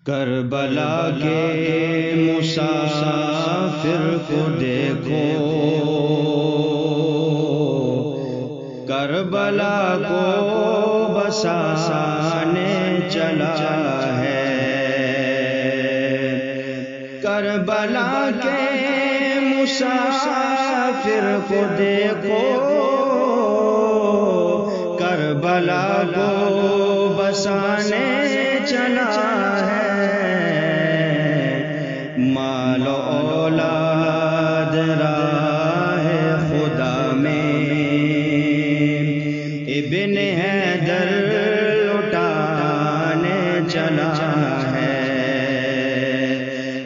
کربلا کے مسافر کو دیکھو، کربلا کو بسانے چلا ہے۔ کربلا کے مسافر کو دیکھو، کربلا کو بسانے چلا ہے۔ مال و اولاد راہ خدا میں ابن حیدر لٹانے چلا ہے۔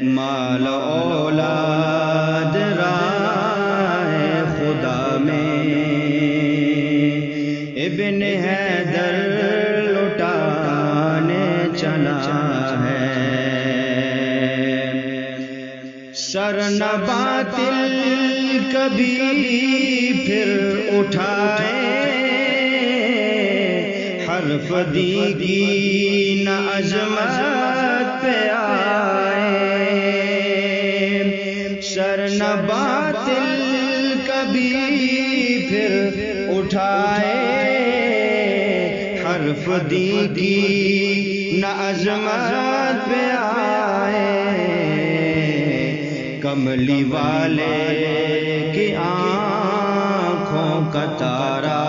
مال و اولاد راہ خدا میں ابن حیدر لٹانے چلا ہے۔ سر نہ باطل کبھی پھر اٹھائے، حرف دیگی نہ عظمت پہ آئے۔ سر نہ باطل کبھی پھر اٹھائے، حرف دیگی نہ عظمت پہ آئے۔ کملی والے کی آنکھوں کا تارا،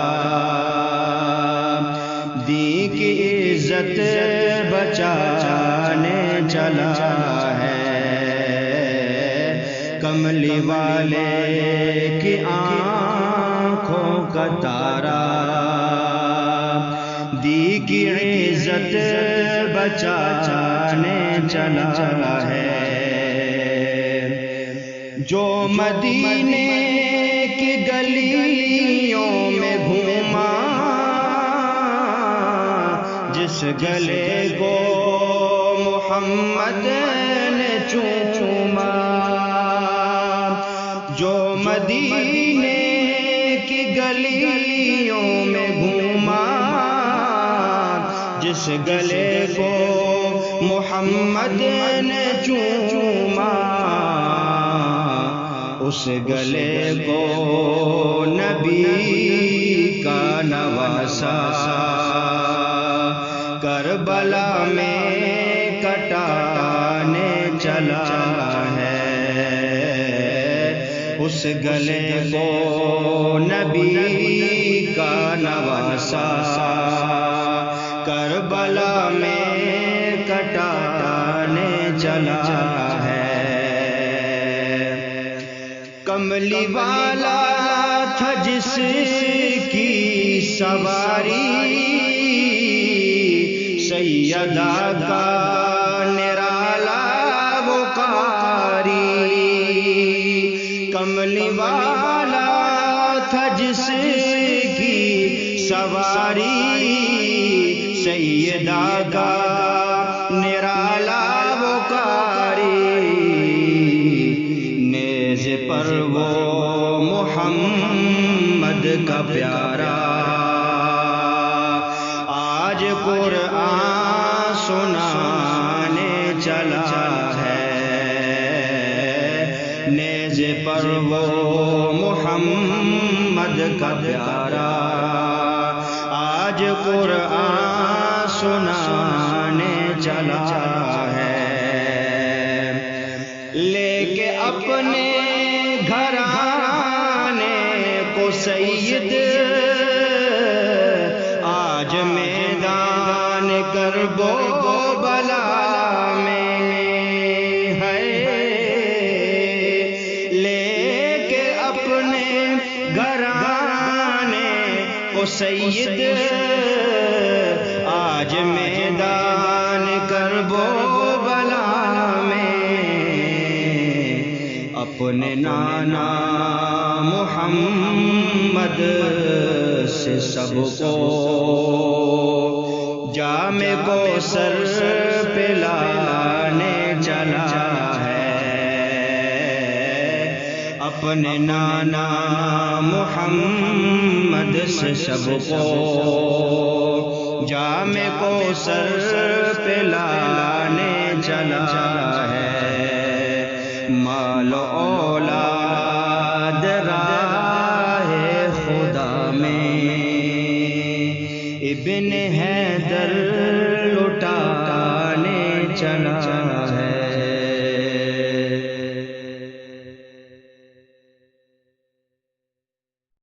دین کی عزت بچانے چلا ہے۔ کملی والے کی آنکھوں کا تارا، دین کی عزت بچانے چلا ہے۔ جو مدینے کی گلیوں میں گھوما، جس گلے کو محمد نے چوما، جو مدینے کی گلیوں میں گھوما، جس گلے کو محمد نے چوما، اس گلے کو نبی کا نواسا کربلا میں کٹانے چلا ہے۔ اس گلے کو نبی کا نواسا کربلا میں کٹانے چلا ہے۔ کملی والا تھا جس کی سواری، سیدہ کا نرالا وہ قاری۔ کملی والا تھا جس کی سواری، سیدہ کا نرالا وہ قاری۔ نیز پر وہ محمد کا پیارا، آج قرآن سنانے چلا ہے۔ نیز پر وہ محمد کا پیارا، آج قرآن سنانے چلا ہے۔ لے کے اپنے گھرانے کو سید، آج میدان کرب و بلا میں ہے۔ لے کے اپنے گھرانے کو سید، آج میدان کرب و بلا میں اپنے نانا محمد سے سب کو جام کوثر پلانے چلا ہے۔ اپنے نانا محمد سے سب کو جام کوثر پلانے اولاد راہ خدا میں ابن حیدر لٹانے چلا